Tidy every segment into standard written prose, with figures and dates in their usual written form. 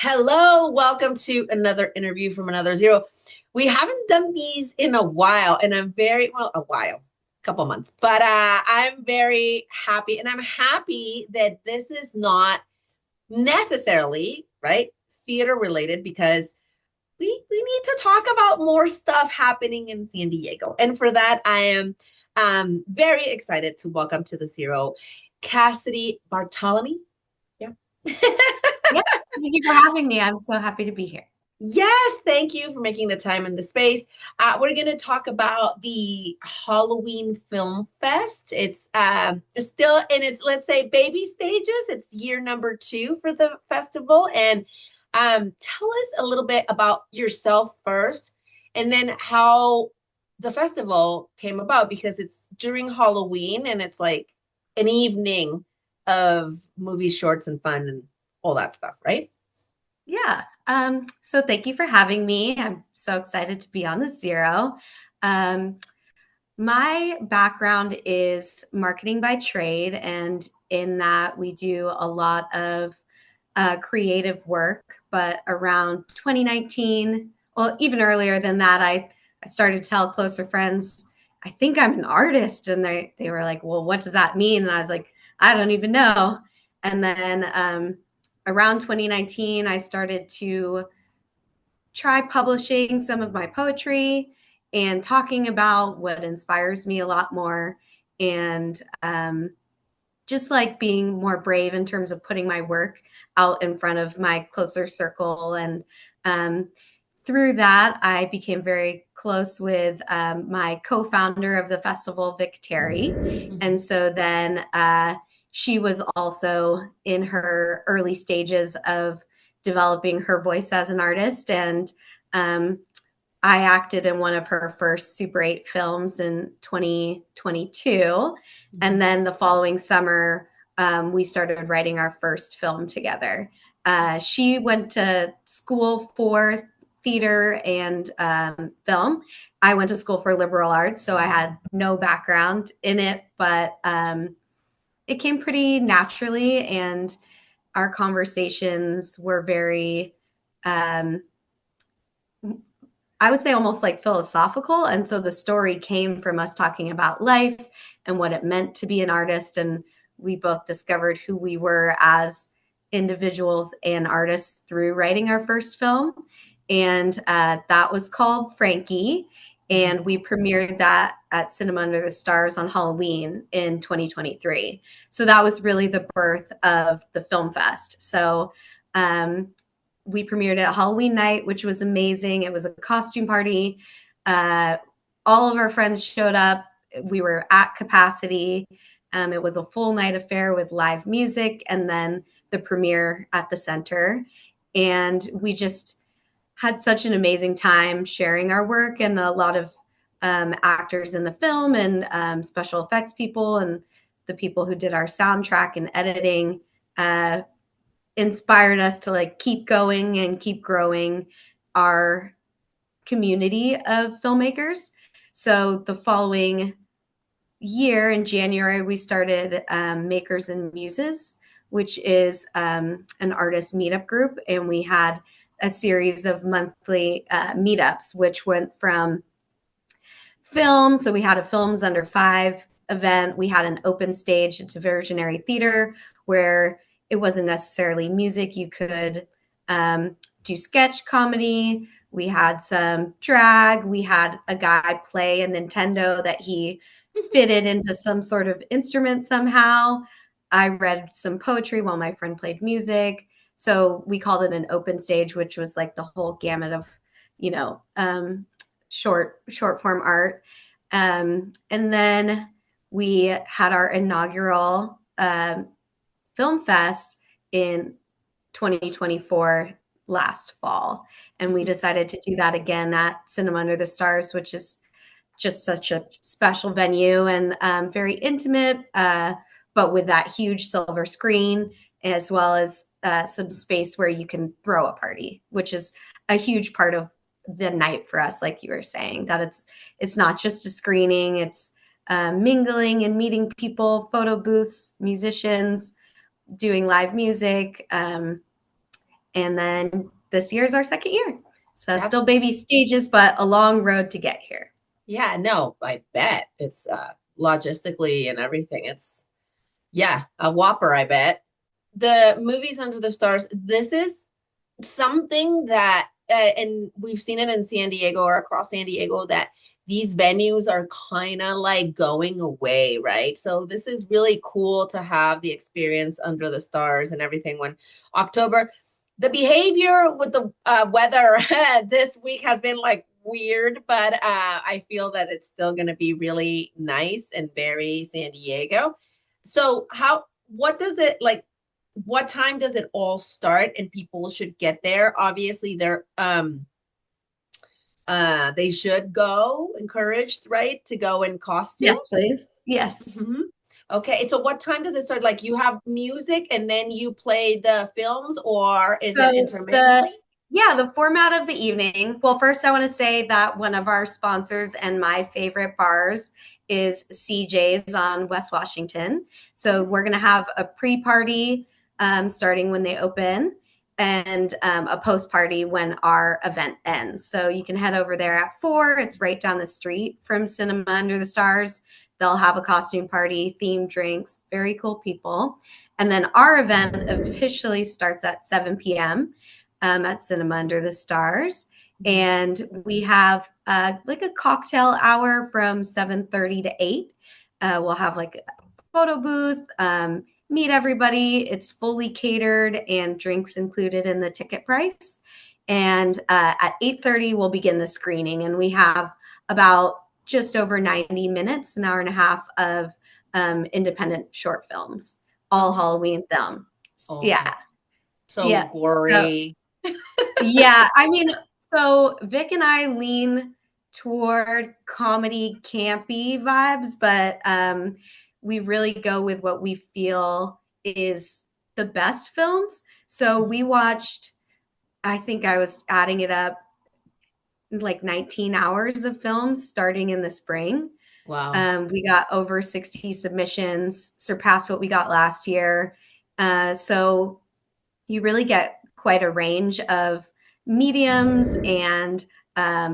Hello, welcome to another interview from another zero. We haven't done these in a while, and I'm a couple months, but I'm very happy, and I'm happy that this is not necessarily right theater related because we need to talk about more stuff happening in San Diego, and for that, I am very excited to welcome to the zero Cassidy Bartolomei. Yeah. Yeah, thank you for having me. I'm so happy to be here. Yes, thank you for making the time and the space. We're going to talk about the Halloween Film Fest. It's still in its, let's say, baby stages. It's year number 2 for the festival. And tell us a little bit about yourself first, and then how the festival came about, because it's during Halloween and it's like an evening of movies, shorts, and fun and all that stuff, right? Yeah. So thank you for having me. I'm so excited to be on the zero. Um, my background is marketing by trade, and in that we do a lot of creative work. But around 2019, well, even earlier than that, I started to tell closer friends, I think I'm an artist. And they were like, well, what does that mean? And I was like, I don't even know. And then around 2019, I started to try publishing some of my poetry and talking about what inspires me a lot more. And just like being more brave in terms of putting my work out in front of my closer circle. And um, through that, I became very close with my co-founder of the festival, Vic Terry. Mhm. And so then she was also in her early stages of developing her voice as an artist. And um, I acted in one of her first Super 8 films in 2022. And Mhm. then the following summer, we started writing our first film together. She went to school for theater and film. I went to school for liberal arts, so I had no background in it, but it came pretty naturally. And our conversations were very, um, I would say, almost like philosophical. And so the story came from us talking about life and what it meant to be an artist. And we both discovered who we were as individuals and artists through writing our first film. And that was called Frankie. Mhm. And we premiered that at Cinema Under the Stars on Halloween in 2023. So that was really the birth of the Film Fest. So um, we premiered it at Halloween night, which was amazing. It was a costume party. Uh, all of our friends showed up. We were at capacity. It was a full night affair with live music and then the premiere at the center. And we just had such an amazing time sharing our work, and a lot of actors in the film and special effects people and the people who did our soundtrack and editing inspired us to like keep going and keep growing our community of filmmakers. So the following year in January, we started Makers and Muses, which is an artist meetup group. And we had a series of monthly meetups, which went from film. So we had a Films Under Five event. We had an open stage. It's a visionary theater where it wasn't necessarily music. You could do sketch comedy. We had some drag. We had a guy play a Nintendo that he fitted into some sort of instrument somehow. I read some poetry while my friend played music. So we called it an open stage, which was like the whole gamut of, you know, short form art. And then we had our inaugural film fest in 2024 last fall. And we Mhm. decided to do that again at Cinema Under the Stars, which is just such a special venue and very intimate, but with that huge silver screen, as well as some space where you can throw a party, which is a huge part of the night for us. Like you were saying, that it's not just a screening; it's mingling and meeting people, photo booths, musicians, doing live music. And then this year is our second year. So That's still baby stages, but a long road to get here. yeah, no, I bet it's logistically and everything. It's yeah, a whopper, I bet. The movies Under the Stars, this is something that and we've seen it in San Diego or across San Diego that these venues are kind of like going away, right? So this is really cool to have the experience Under the Stars and everything when October. The behavior with the weather this week has been like weird, but I feel that it's still going to be really nice and very San Diego. So what does it like? What time does it all start and people should get there? Obviously they should go encouraged, right, to go in costume. Yes, please. Yes. Mhm. Okay, so what time does it start? Like you have music and then you play the films, or is it So intermittently? the format of the evening. Well, first I want to say that one of our sponsors and my favorite bars is CJ's on West Washington. So we're going to have a pre-party starting when they open and a post-party when our event ends. So you can head over there at 4. It's right down the street from Cinema Under the Stars. They'll have a costume party, themed drinks, very cool people. And then our event officially starts at 7 p.m. At Cinema Under the Stars. And we have like a cocktail hour from 7:30 to 8. We'll have like a photo booth, meet everybody. It's fully catered and drinks included in the ticket price. And at 8:30, we'll begin the screening. And we have about just over 90 minutes, an hour and a half of independent short films, all Halloween film. Oh, Yeah. so Yeah. So gory. yeah, I mean, so Vic and I lean toward comedy, campy vibes, but we really go with what we feel is the best films. So we watched, I think I was adding it up, like 19 hours of films starting in the spring. Wow. We got over 60 submissions, surpassed what we got last year. So you really get quite a range of mediums and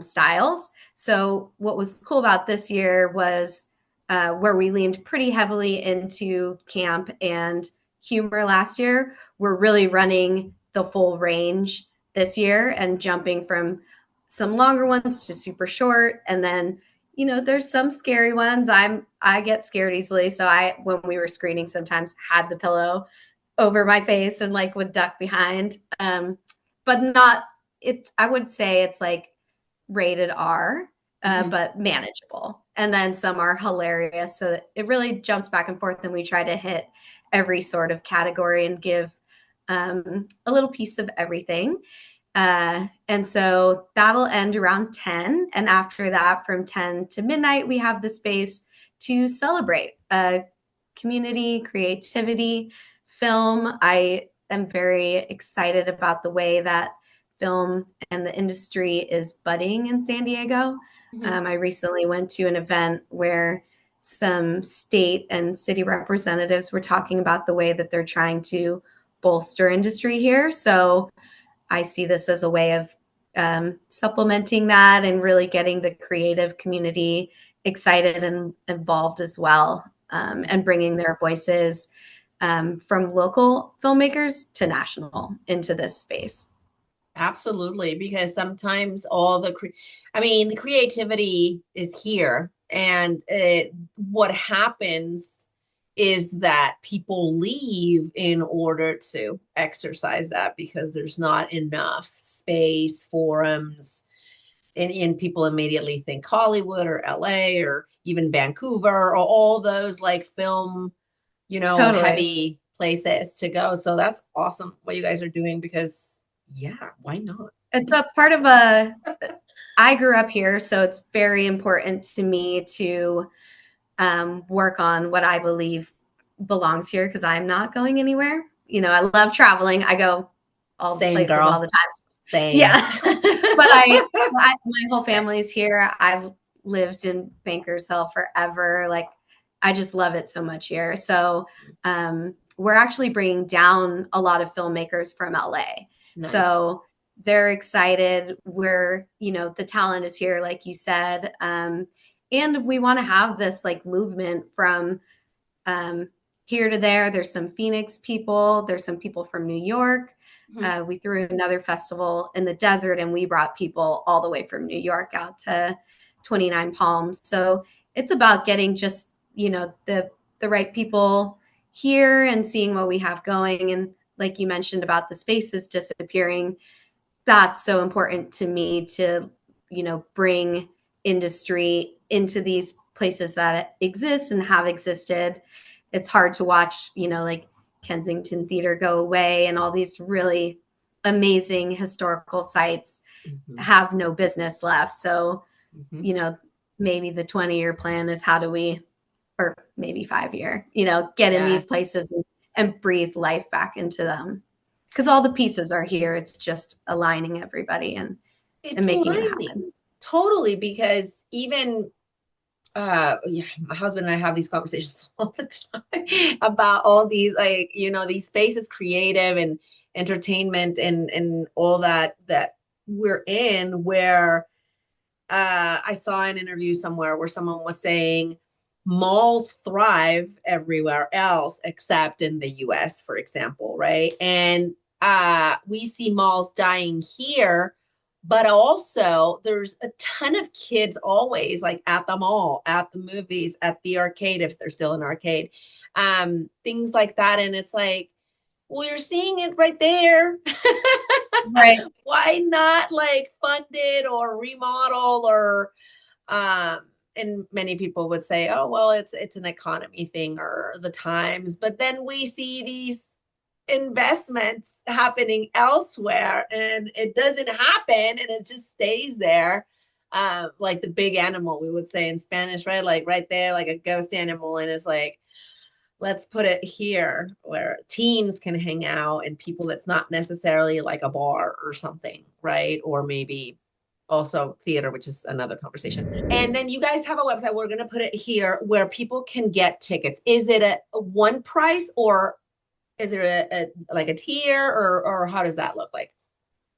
styles. So, what was cool about this year was where we leaned pretty heavily into camp and humor last year. We're really running the full range this year and jumping from some longer ones to super short. And then, there's some scary ones. I get scared easily. So when we were screening, sometimes had the pillow over my face and like would duck behind. But not it's I would say it's like rated R, Mhm. but manageable. And then some are hilarious. So it really jumps back and forth, and we try to hit every sort of category and give a little piece of everything. And so that'll end around 10. And after that, from 10 to midnight, we have the space to celebrate community, creativity, film. I am very excited about the way that film and the industry is budding in San Diego. Mhm. I recently went to an event where some state and city representatives were talking about the way that they're trying to bolster industry here. So I see this as a way of supplementing that and really getting the creative community excited and involved as well, and bringing their voices from local filmmakers to national into this space. Absolutely, because sometimes I mean, the creativity is here, and what happens is that people leave in order to exercise that because there's not enough space, forums, and people immediately think Hollywood or LA or even Vancouver or all those like film, Totally. heavy places to go. So that's awesome what you guys are doing because yeah, why not? It's a part of I grew up here, so it's very important to me to work on what I believe belongs here because I'm not going anywhere. I love traveling. I go all the Same places all girl. the time. Same. Yeah. But my whole family's here. I've lived in Bankers Hill forever. Like, I just love it so much here. So we're actually bringing down a lot of filmmakers from LA. Nice. So they're excited. We're, the talent is here, like you said. And we want to have this like movement from um, here to there. There's some Phoenix people, there's some people from New York. Mhm. We threw another festival in the desert and we brought people all the way from New York out to 29 Palms. So it's about getting just, the right people here and seeing what we have going. And like you mentioned about the spaces disappearing, that's so important to me to, bring industry into these places that exist and have existed. It's hard to watch, like Kensington Theater go away and all these really amazing historical sites Mhm. have no business left. So, Mhm. you know, maybe the 20-year plan is how do we, or maybe 5-year, get in Yeah. these places and breathe life back into them. Because all the pieces are here. It's just aligning everybody and It's making it aligning happen. totally because even yeah, my husband and I have these conversations all the time about all these like, these spaces creative and entertainment and all that we're in where I saw an interview somewhere where someone was saying malls thrive everywhere else except in the US, for example, right? And we see malls dying here, but also there's a ton of kids always like at the mall, at the movies, at the arcade, if they're still an arcade, things like that. And it's like, well, you're seeing it right there. Right. Why not like fund it or remodel or um and many people would say, oh well, it's an economy thing or the times, but then we see these investments happening elsewhere and it doesn't happen and it just stays there, like the big animal we would say in Spanish, right? Like right there, like a ghost animal, and it's like, let's put it here where teens can hang out and people that's not necessarily like a bar or something, right? Or maybe also theater, which is another conversation. And then you guys have a website. We're going to put it here where people can get tickets. Is it a one price or is it a like a tier or how does that look like?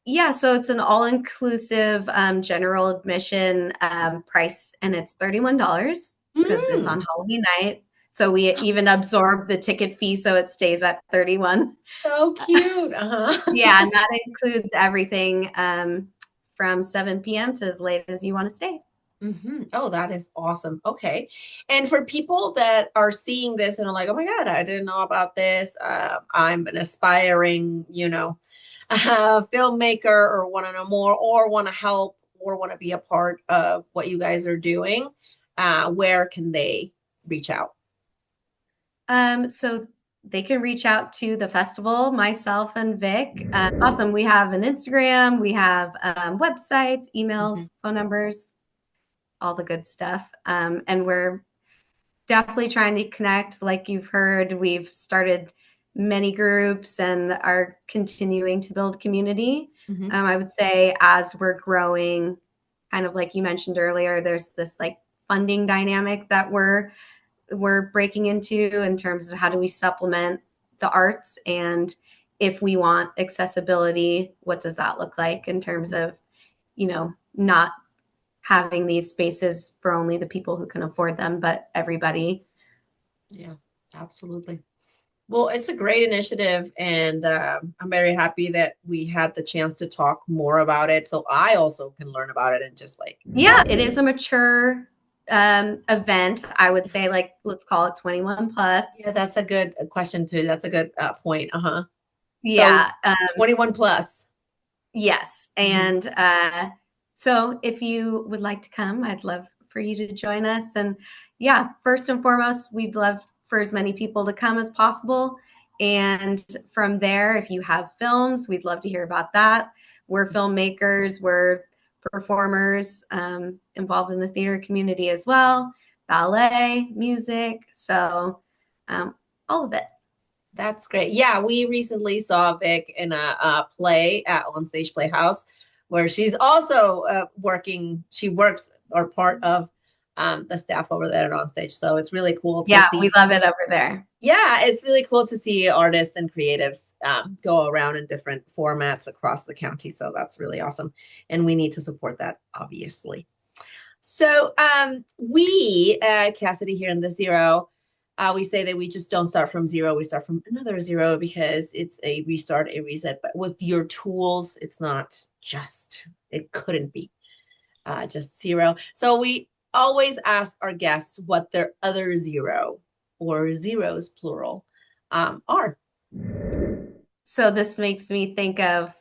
Yeah, so it's an all-inclusive general admission price, and it's $31 because it's Mm, on Halloween night. So we even absorb the ticket fee, so it stays at 31. so cute. Uh-huh. Yeah, and that includes everything from 7 p.m. to as late as you want to stay. Oh, that is awesome. Okay. And for people that are seeing this and are like, oh my God, I didn't know about this. I'm an aspiring, filmmaker or want to know more or want to help or want to be a part of what you guys are doing. Where can they reach out? So they can reach out to the festival, myself and Vic. Awesome. We have an Instagram, we have websites, Mhm. emails, phone numbers, all the good stuff. And we're definitely trying to connect. Like you've heard, we've started many groups and are continuing to build community. Mhm. I would say as we're growing, kind of like you mentioned earlier, there's this like funding dynamic that we're breaking into in terms of how do we supplement the arts, and if we want accessibility, what does that look like in terms of not having these spaces for only the people who can afford them, but everybody. Yeah, absolutely. Well, it's a great initiative, and I'm very happy that we had the chance to talk more about it, so I also can learn about it and just like, Yeah, it is a mature event. I would say, like, let's call it 21 plus. yeah, that's a good question too. That's a good point. Uh-huh. So Yeah. 21 plus. Yes. Mhm. And so if you would like to come, I'd love for you to join us. And yeah, first and foremost, we'd love for as many people to come as possible. And from there, if you have films, we'd love to hear about that. We're filmmakers, we're performers involved in the theater community as well, ballet, music. So all of it. That's great. Yeah, we recently saw Vic in a play at On Stage Playhouse, where she's also working. She works or part of the staff over there on stage. So it's really cool to Yeah, see. we love it over there. Yeah, it's really cool to see artists and creatives go around in different formats across the county. So that's really awesome. And we need to support that, obviously. So we, Cassidy here in the Zero, we say that we just don't start from zero. We start from another zero because it's a restart, a reset. But with your tools, it's not just, it couldn't be just zero. So we always ask our guests what their other zero or zeros plural are. So this makes me think of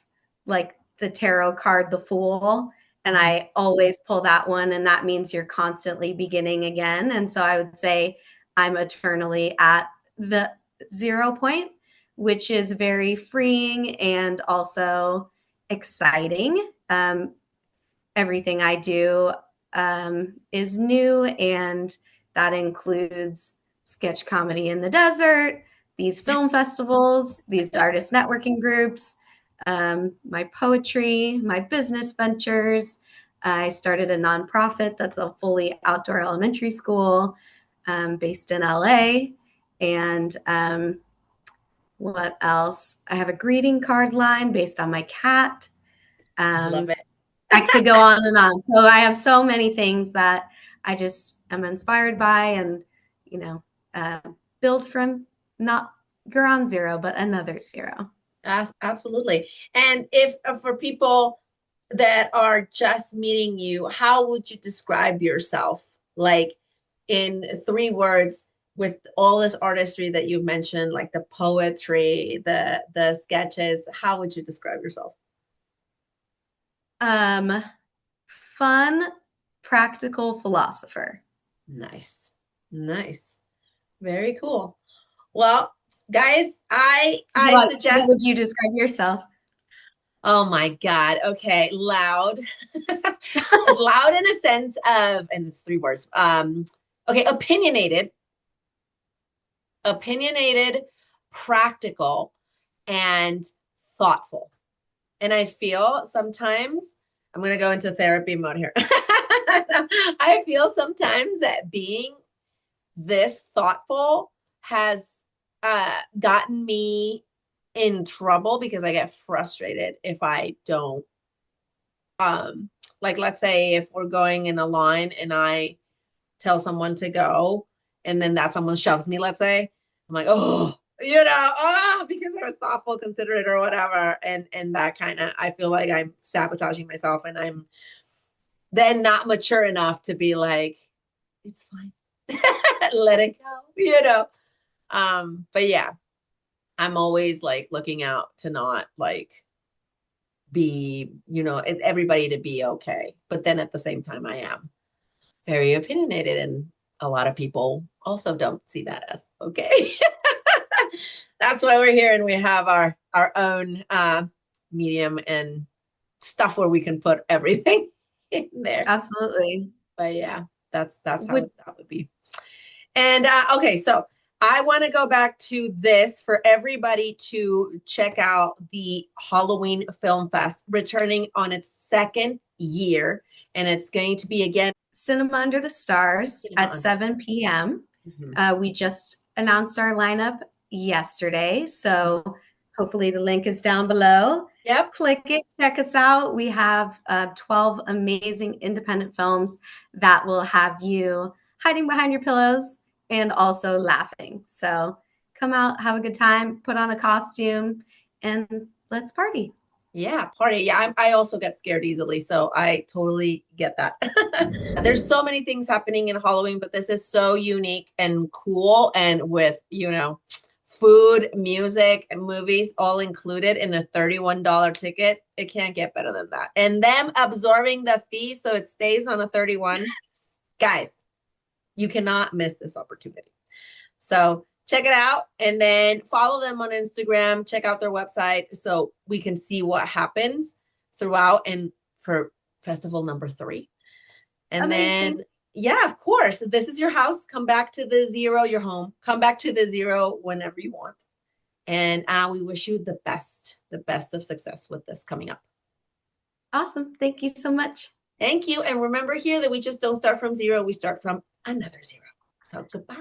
like the tarot card, the Fool. And I always pull that one, and that means you're constantly beginning again. And so I would say I'm eternally at the 0 point, which is very freeing and also exciting. Everything I do is new, and that includes sketch comedy in the desert, these film festivals, these artist networking groups, my poetry, my business ventures. I started a nonprofit that's a fully outdoor elementary school based in LA. And what else? I have a greeting card line based on my cat. Love it. I could go on and on. So I have so many things that I just am inspired by, and, you know, build from not ground zero, but another zero. Absolutely. And if for people that are just meeting you, how would you describe yourself? Like in 3 words, with all this artistry that you've mentioned, like the poetry, the sketches, how would you describe yourself? Fun, practical philosopher. Nice. Nice. Very cool. Well, guys, I What suggest, would you describe yourself? oh my God. Okay, loud. Loud in a sense of, and it's 3 words. Okay, opinionated, practical, and thoughtful. And I feel sometimes I'm going to go into therapy mode here. I feel sometimes that being this thoughtful has gotten me in trouble because I get frustrated if I don't. Like, let's say if we're going in a line and I tell someone to go, and then that someone shoves me, let's say, I'm like, oh, because I was thoughtful, considerate, or whatever, and that kind of, I feel like I'm sabotaging myself, and I'm then not mature enough to be like, it's fine, let it go. But yeah, I'm always like looking out to not like be, everybody to be okay, but then at the same time, I am very opinionated, and a lot of people also don't see that as okay. That's why we're here, and we have our own medium and stuff where we can put everything in there. Absolutely. But yeah, that's how Would that would be. And okay, so I want to go back to this for everybody to check out the Halloween Film Fest, returning on its 2nd year, and it's going to be again Cinema Under the Stars at 7 p.m. We just announced our lineup yesterday, so hopefully the link is down below. Yep. Click it, check us out. We have 12 amazing independent films that will have you hiding behind your pillows and also laughing. So come out, have a good time, put on a costume, and let's party. Yeah, party. Yeah, I also get scared easily, so I totally get that. There's so many things happening in Halloween, but this is so unique and cool, and with, food, music, and movies all included in a $31 ticket. It can't get better than that. And them absorbing the fee so it stays on a 31. Guys, you cannot miss this opportunity. So check it out, and then follow them on Instagram. Check out their website so we can see what happens throughout and for festival number 3. And Amazing. then, yeah, of course, this is your house. Come back to the zero, your home. Come back to the zero whenever you want. And we wish you the best of success with this coming up. Awesome. Thank you so much. Thank you. And remember here that we just don't start from zero, we start from another zero. So goodbye.